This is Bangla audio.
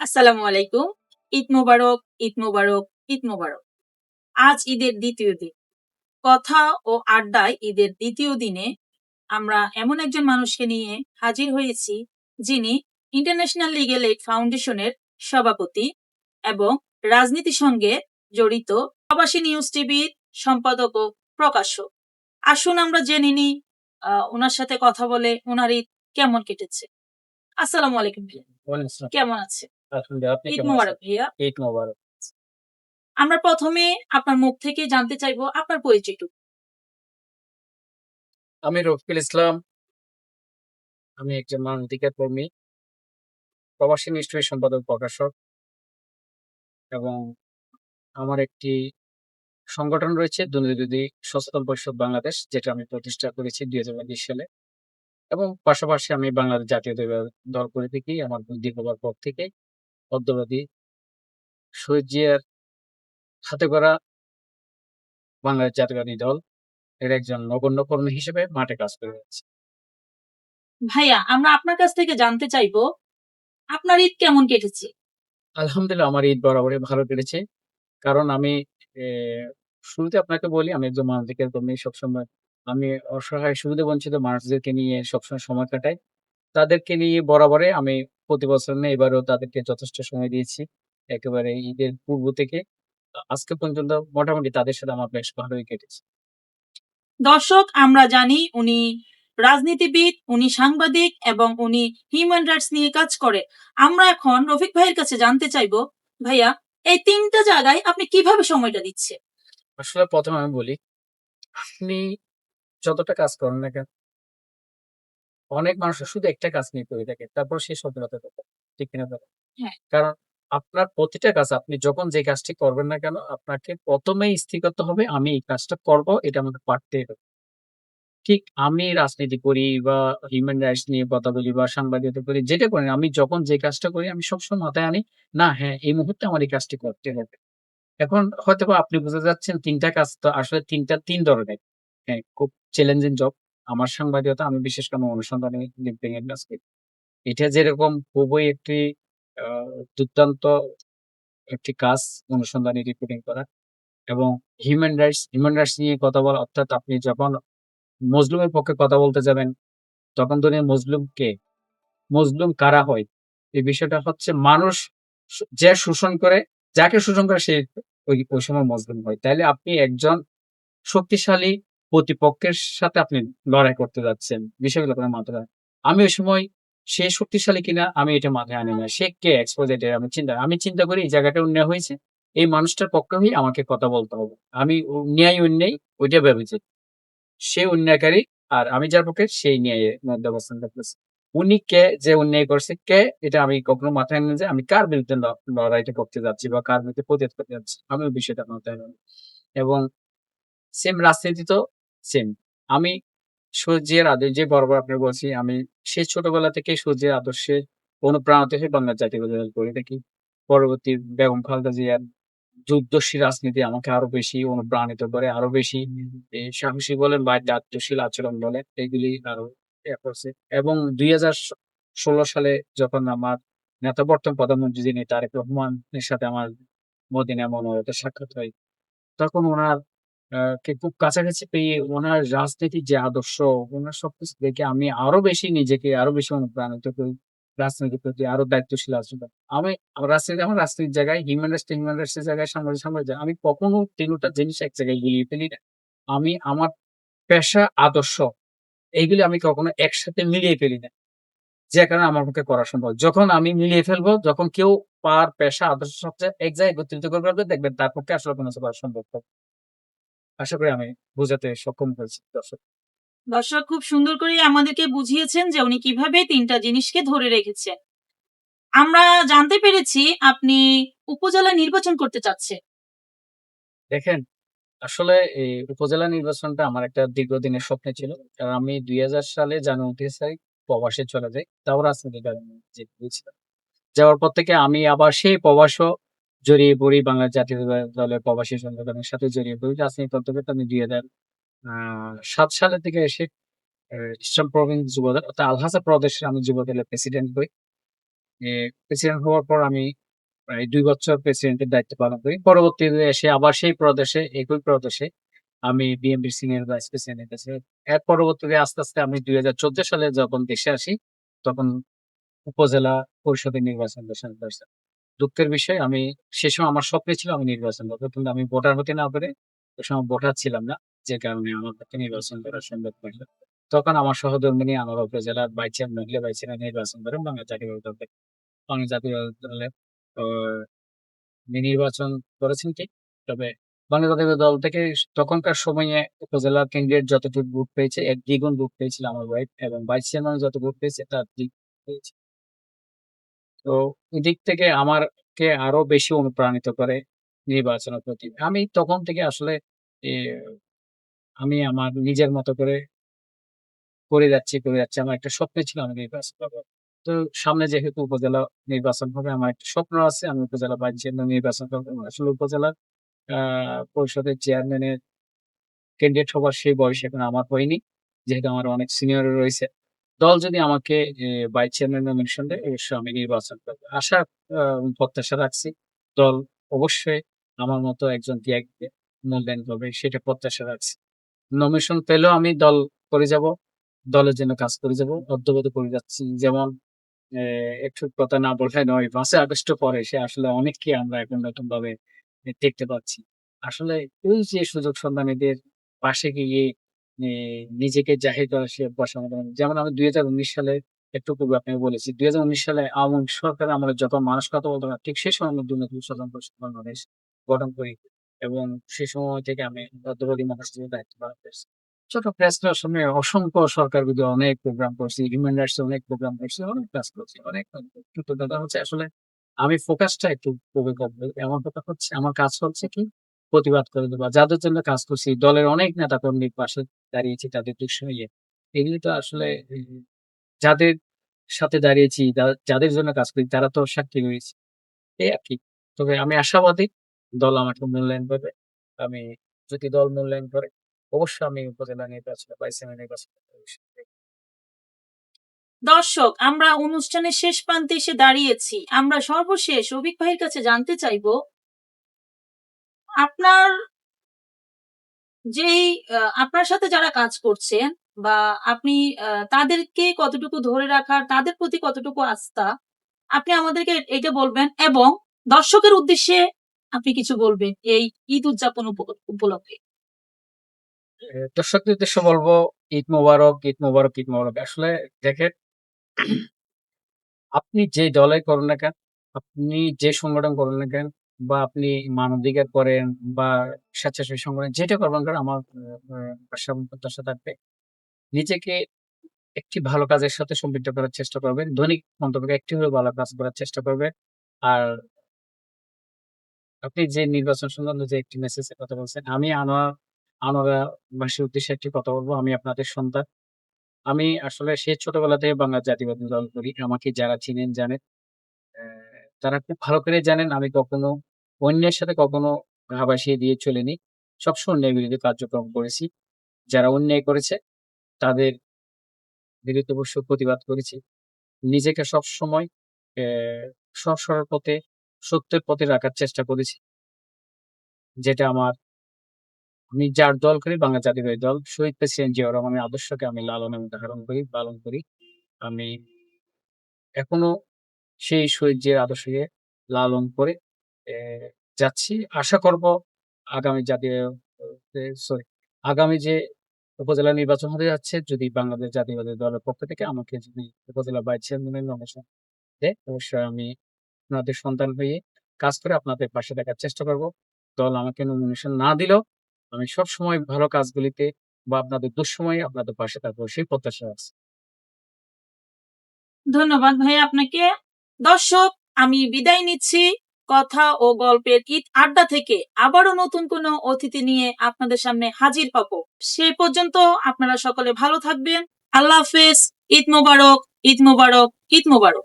আসসালামু আলাইকুম। ঈদ মোবারক, ঈদ মোবারক, ঈদ মোবারক। আজ ঈদের ২য় দিন। কথা ও আড্ডায় ঈদের ২য় দিনে আমরা এমন একজন মানুষকে নিয়ে হাজির হয়েছি, যিনি ইন্টারন্যাশনাল লিগ্যাল এইড ফাউন্ডেশনের সভাপতি এবং রাজনীতির সঙ্গে জড়িত প্রবাসী নিউজ টিভির সম্পাদক ও প্রকাশক। আসুন আমরা জেনে নিই উনার সাথে কথা বলে উনার ঈদ কেমন কেটেছে। আসসালামু আলাইকুম ভাইয়া। ওয়ালাইকুম আসসালাম। কেমন আছেন? আলহামদুলিল্লাহ, আপনি ঈদ কেমন আছেন? মোবারক ভাইয়া। ঈদ মোবারক। আমরা ১ম এ আপনার মুখ থেকে জানতে চাইবো আপনার পরিচয়টুকু। আমি রফিকুল ইসলাম। আমি একজন মানবাধিকার কর্মী, প্রবাসী নিউজ টিভির সম্পাদক প্রকাশক এবং আমার একটি সংগঠন রয়েছে দুর্নীতি সচেতন পরিষদ বাংলাদেশ, যেটা আমি প্রতিষ্ঠা করেছি ২০২২ সালে। এবং পাশাপাশি আমি বাংলাদেশ জাতীয়তাবাদী দল করে থাকি আমার দীর্ঘবার পর থেকে। অদ্যাবধি শহীদ জিয়ার হাতে গড়া বাংলাদেশ জাতীয়তাবাদী দল এর একজন নগণ্য কর্মী হিসেবে মাঠে কাজ করে যাচ্ছি। ভাইয়া, আমরা আপনার কাছ থেকে জানতে চাইবো আপনার ঈদ কেমন কেটেছে? আলহামদুলিল্লাহ, আমার ঈদ বরাবরই ভালো কেটেছে। কারণ আমি এ শুরুতে আপনাকে বলি, আমি একজন মানবাধিকার কর্মী। সবসময় আমি অসহায় সুবিধাবঞ্চিত মানুষদেরকে নিয়ে সবসময় সময় কাটাই। তাদেরকে নিয়ে বরাবরই আমি প্রতি বছর না, এবারেও তাদেরকে যথেষ্ট সময় দিয়েছি। একেবারে ঈদের পূর্ব থেকে আজকে পর্যন্ত মোটামুটি তাদের সাথে আমার বেশ ভালোই কেটেছে। দর্শক, আমরা জানি উনি রাজনীতিবিদ, উনি সাংবাদিক এবং উনি হিউম্যান রাইটস নিয়ে কাজ করে। আমরা এখন রফিক ভাইয়ের কাছে জানতে চাইবো, ভাইয়া এই ৩ টা জায়গায় আপনি কিভাবে সময়টা দিচ্ছেন? আসলে ১ম আমি বলি, আপনি যতটা কাজ করেন না কেন, অনেক মানুষের শুধু একটা কাজ নিয়ে পড়ে থাকে। তারপর সে সফলতা পেতে পারে। ঠিক কিনা বলেন? হ্যাঁ। কারণ আপনার প্রতিটা কাজ আপনি যখন যে কাজটি করবেন না কেন, আপনাকে ১ম এই স্থির করতে হবে, আমি এই কাজটা করব, এটা আমাকে পারতেই হবে। ঠিক আমি রাজনীতি করি বা হিউম্যান রাইটস নিয়ে কথা বলি বা সাংবাদিকতা করি, যেটা করি না, আমি যখন যে কাজটা করি আমি সবসময় মাথায় আনি, না হ্যাঁ, এই মুহূর্তে আমার এই কাজটি করতে হবে। এখন হয়তোবা আপনি বুঝে যাচ্ছেন ৩ টা কাজ তো আসলে ৩ টা ৩ ধরনের। হ্যাঁ, খুব চ্যালেঞ্জিং জব। আমার সাংবাদিকতা, আমি বিশেষ করে আমি অনুসন্ধানী লিঙ্কডিন এর কাজ করি। এটা যেরকম খুবই একটি আ দুর্দান্ত একটি কাজ, অনুসন্ধানী রিপোর্টিং করা এবং হিউম্যান রাইটস নিয়ে কথা বলা, অর্থাৎ আপনি যখন মজলুমের পক্ষে কথা বলতে যাবেন, তখন ধরে মজলুম কে? মজলুম কারা হয়? এই বিষয়টা হচ্ছে মানুষ যে শোষণ করে, যাকে শোষণ করে সে ওই সময় মজলুম হয়। তাইলে আপনি একজন শক্তিশালী প্রতিপক্ষের সাথে আপনি লড়াই করতে যাচ্ছেন। বিষয়গুলো আপনার মাথায় রাখবেন। আমি ওই সময় সে শক্তিশালী কিনা আমি এটা মাথায় আনি না। সে কে এক্সপোজেড এর আমি চিন্তা করি এই জায়গাটা অন্যায় হয়েছে। এই মানুষটার পক্ষে হয়ে আমাকে কথা বলতে হবে। আমি ন্যায় অন্যায় ওইটা ভেবেছি। সে অন্যায়কারী আর আমি যার পক্ষে সেই ন্যায়ের মধ্যে অবস্থান করতেছি। উনি কে, যে অন্যায় করছে কে, এটা আমি কখনো মাথায় আনি না যে আমি কার বিরুদ্ধে লড়াইটা করতে যাচ্ছি বা কার বিরুদ্ধে প্রতিরোধ করতে যাচ্ছি। আমি ওই বিষয়টা মাথায় আনি। এবং সেম রাজনীতিতেও সেম। আমি সূর্যের আদর্শে যে বরাবর আপনাকে বলছি, আমি সেই ছোটবেলা থেকেই সূর্যের আদর্শে অনুপ্রাণিত হয়ে বাংলার জাতীয়তাবাদী দল করে থাকি। পরবর্তী বেগম খালেদা জিয়ার যুদ্ধশীল রাজনীতি আমাকে আরো বেশি অনুপ্রাণিত করে, আরো বেশি সাহসী বলেন বা দায়িত্বশীল আচরণ বলেন, এগুলি আরো করছে। এবং ২০১৬ সালে যখন আমার নেতা, বর্তমান প্রধানমন্ত্রী যিনি তারেক রহমানের সাথে আমার মদিনা মনোহরতে সাক্ষাৎ হয়, তখন উনার কে খুব কাছাকাছি পেয়ে উনার রাজনীতির যে আদর্শ, উনার সবকিছু দেখে আমি আরো বেশি নিজেকে আরো বেশি অনুপ্রাণিত করি। রাজনীতির প্রতি আরো দায়িত্বশীল আচরণ। আমার রাজনীতির জায়গায় হিউম্যান রাইটস এর জায়গায় সামাজিক আমি কখনো ৩ টা জিনিস এক জায়গায় গুলিয়ে ফেলি না। আমি আমার পেশা, আদর্শ এইগুলি আমি কখনো একসাথে মিলিয়ে ফেলি না। যে কারণে আমার পক্ষে করা সম্ভব। যখন আমি মিলিয়ে ফেলবো, যখন কেউ পেশা, আদর্শ সবচেয়ে এক জায়গায় একত্রিত করে ফেলবে, দেখবেন তার পক্ষে আসলে কোনো কিছু করা সম্ভব হবে। আশা করি আমি বোঝাতে সক্ষম হয়েছি দর্শক। দর্শক খুব সুন্দর করে আমাদেরকে বুঝিয়েছেন যে উনি কিভাবে ৩ টা জিনিসকে ধরে রেখেছেন। আমরা জানতে পেরেছি আপনি উপজেলা নির্বাচন করতে চাচ্ছেন। দেখেন, আসলে এই উপজেলা নির্বাচনটা আমার একটা দীর্ঘদিনের স্বপ্ন ছিল। কারণ আমি ২০০০ সালে জানুয়ারি ২৯ তারিখ প্রবাসে চলে যাই। তাও রাজনীতির কারণে যেতে গিয়েছিলাম। যাওয়ার পর থেকে আমি আবার সেই প্রবাসও জড়িয়ে পড়ি, বাংলার জাতীয়তাবাদী দলের প্রবাসী সংগঠনের সাথে জড়িয়ে পড়ি। রাজনীতি করতে, করতে আমি ২০০৭ সালের দিকে এসে ইস্টার্ন প্রভিন্স যুবদল অর্থাৎ আলহাসা প্রদেশের আমি যুবদলের প্রেসিডেন্ট হই। প্রেসিডেন্ট হওয়ার পর আমি প্রায় ২ বছর প্রেসিডেন্টের দায়িত্ব পালন করি। পরবর্তীতে এসে আবার সেই প্রদেশে, একই প্রদেশে আমি বিএনপির সিনিয়র ভাইস প্রেসিডেন্ট আছি। এর পরবর্তীতে আস্তে, আস্তে আমি ২০১৪ সালে যখন দেশে আসি, তখন উপজেলা পরিষদের নির্বাচন ঘোষণা করছে। দুঃখের বিষয় আমি সে সময় আমার স্বপ্নে ছিল আমি নির্বাচন করব। কিন্তু আমি ভোটার হতে না পেরে ওই সময় ভোটার ছিলাম না। যে কারণে আমার পক্ষে নির্বাচন করা সম্ভব হয়নি। তখন আমার সহধর্মিণী আমার উপজেলার ভাইস চেয়ারম্যান, মহিলা ভাইস চেয়ারম্যান নির্বাচন করেন বাংলা জাতীয়তাবাদী দল থেকে। বাংলা জাতীয়তাবাদী দলের অ উনি নির্বাচন করেছেন ঠিক। তবে বাংলা জাতীয়তাবাদী দল থেকে তখনকার সময়ে উপজেলা ক্যান্ডিডেট যতটুকু ভোট পেয়েছে এর দ্বিগুণ ভোট পেয়েছিল আমার ওয়াইফ এবং ভাইস চেয়ারম্যান যত ভোট পেয়েছে তার দ্বিগুণ পেয়েছে। তো এদিক থেকে আমারকে আরো বেশি অনুপ্রাণিত করে নির্বাচনের প্রতি। আমি তখন থেকে আসলে এ আমি আমার নিজের মতো করে যাচ্ছি, করে যাচ্ছি। আমার একটা স্বপ্ন ছিল আমি নির্বাচন করব। তো সামনে যেহেতু উপজেলা নির্বাচন হবে আমার একটা স্বপ্ন আছে আমি উপজেলা ভাইস চেয়ারম্যান নির্বাচন করব। আসলে উপজেলা আ পরিষদের চেয়ারম্যানের ক্যান্ডিডেট হবার সেই বয়স এখন আমার হয়নি। যেহেতু আমার অনেক সিনিয়র রয়েছে। দল যদি আমাকে ভাইস চেয়ারম্যান নমিনেশন দেয় অবশ্যই আমি নির্বাচন করব। আশা আ প্রত্যাশা রাখছি। দল অবশ্যই আমার মতো একজন ত্যাগীকে মূল্যায়ন করবে সেটা প্রত্যাশা রাখছি। নমিনেশন পেলেও আমি দল করে যাব। দলের জন্য কাজ করে যাব। অদ্যবধি করে যাচ্ছি। যেমন একটু কথা না বললে নয়। ৫ই আগস্টের পরে সে আসলে অনেককে আমরা এখন নতুনভাবে দেখতে পাচ্ছি। আসলে এই যে সুযোগ সন্ধানীদের পাশে গিয়ে এ নিজেকে জাহির করা সে বসার মতো না। যেমন আমি ২০১৯ সালে একটু পূর্বে আপনাকে বলেছি। ২০১৯ সালে আওয়ামী লীগ সরকারের আমলে যখন মানুষ কথা বলতো না, ঠিক সেই সময় আমি দুর্নীতি নির্মূল পরিষদ বাংলাদেশ গঠন করি এবং সে সময় থেকে আমি অদ্যাবধি মহাসচিবের দায়িত্ব পালন করছি। ছোট প্রেস ক্লাবের সামনে অসংখ্য সরকার বিরোধী অনেক প্রোগ্রাম করছি। হিউম্যান রাইটস এ অনেক প্রোগ্রাম করছি, অনেক কাজ করছি। অনেক কিন্তু দাদা হচ্ছে আসলে আমি ফোকাসটা একটু খুবই কম। এমন কথা হচ্ছে আমার কাজ হচ্ছে কি প্রতিবাদ করে দেওয়া। যাদের জন্য কাজ করছি, দলের অনেক নেতাকর্মীর পাশে দাঁড়িয়েছি তাদের দুঃখ শুনিয়ে। এগুলি তো আসলে যাদের সাথে দাঁড়িয়েছি, যাদের জন্য কাজ করি তারা তো সাক্ষী রয়েছে। এই আরকি। তবে আমি আশাবাদী দল আমাকে মূল্যায়ন করবে। আমি যদি দল মূল্যায়ন করে অবশ্যই আমি উপজেলা নির্বাচনে বা ইসিএম নির্বাচনে দর্শক, আমরা অনুষ্ঠানের শেষ প্রান্তে এসে দাঁড়িয়েছি। আমরা সর্বশেষ রবিক ভাইয়ের কাছে জানতে চাইবো, আপনার যেই আপনার সাথে যারা কাজ করছেন বা আপনি তাদেরকে কতটুকু ধরে রাখার, তাদের প্রতি কতটুকু আস্থা, আপনি আমাদেরকে এটা বলবেন এবং দর্শকের উদ্দেশ্যে আপনি কিছু বলবেন এই ঈদ উদযাপন উপলক্ষে। দর্শকদের উদ্দেশ্যে বলব ঈদ মোবারক, ঈদ মোবারক, ঈদ মোবারক। আসলে দেখেন আপনি যে দলে করুন না কেন, আপনি যে সংগঠন করুন না কেন বা আপনি মানবাধিকার করেন বা স্বেচ্ছাসেবী সংগঠন যেটা করবেন কারণ আমার আশা এবং প্রত্যাশা থাকবে। নিজেকে একটি ভালো কাজের সাথে সম্পৃক্ত করার চেষ্টা করবেন। দৈনিক অন্তত একটি হলেও ভালো কাজ করার চেষ্টা করবেন। আর আপনি যে নির্বাচন সংক্রান্ত যে একটি মেসেজের কথা বলছেন, আমি আনোয়ারাবাসীর উদ্দেশ্যে একটি কথা বলব। আমি আপনাদের সন্তান। আমি আসলে সেই ছোটবেলা থেকে বাংলা জাতীয়বাদী দল করি। আমাকে যারা চিনেন জানেন। অ্যা তারা খুব ভালো করে জানেন আমি কখনো অন্যের সাথে কখনো গা ভাসিয়ে দিয়ে চলিনি। সবসময় অন্যায় বিরোধী কার্যক্রম করেছি। যারা অন্যায় করেছে তাদের বিরুদ্ধে অবশ্য প্রতিবাদ করেছি। নিজেকে সবসময় অ্যা সৎ সরল পথে, সত্যের পথে রাখার চেষ্টা করেছি। যেটা আমি যার দল করি বাংলা জাতীয়তাবাদী দল, শহীদ প্রেসিডেন্ট জিয়াউর রহমানের আদর্শকে আমি লালন এবং ধারণ করি, পালন করি। আমি এখনো সেই শহীদ জিয়ার আদর্শকে লালন করে এ যাচ্ছি। আশা করব আগামী জাতীয় সরি আগামী যে উপজেলা নির্বাচন হতে যাচ্ছে যদি বাংলাদেশ জাতীয়তাবাদী দলের পক্ষ থেকে আমাকে যদি উপজেলা ভাইস চেয়ারম্যানের নমিনেশন দেয়, অবশ্যই আমি আপনাদের সন্তান হয়ে কাজ করে আপনাদের পাশে থাকার চেষ্টা করব। দল আমাকে নমিনেশন না দিলেও আমি সবসময় ভালো কাজগুলিতে বা আপনাদের দুঃসময়ে আপনাদের পাশে থাকবো সেই প্রত্যাশা আছে। ধন্যবাদ ভাইয়া আপনাকে। দর্শক, আমি বিদায় নিচ্ছি। কথা ও গল্পের ঈদ আড্ডা থেকে আবারও নতুন কোনো অতিথি নিয়ে আপনাদের সামনে হাজির হব। সে পর্যন্ত আপনারা সকলে ভালো থাকবেন। আল্লাহ হাফেজ। ঈদ মোবারক, ঈদ মোবারক, ঈদ মোবারক।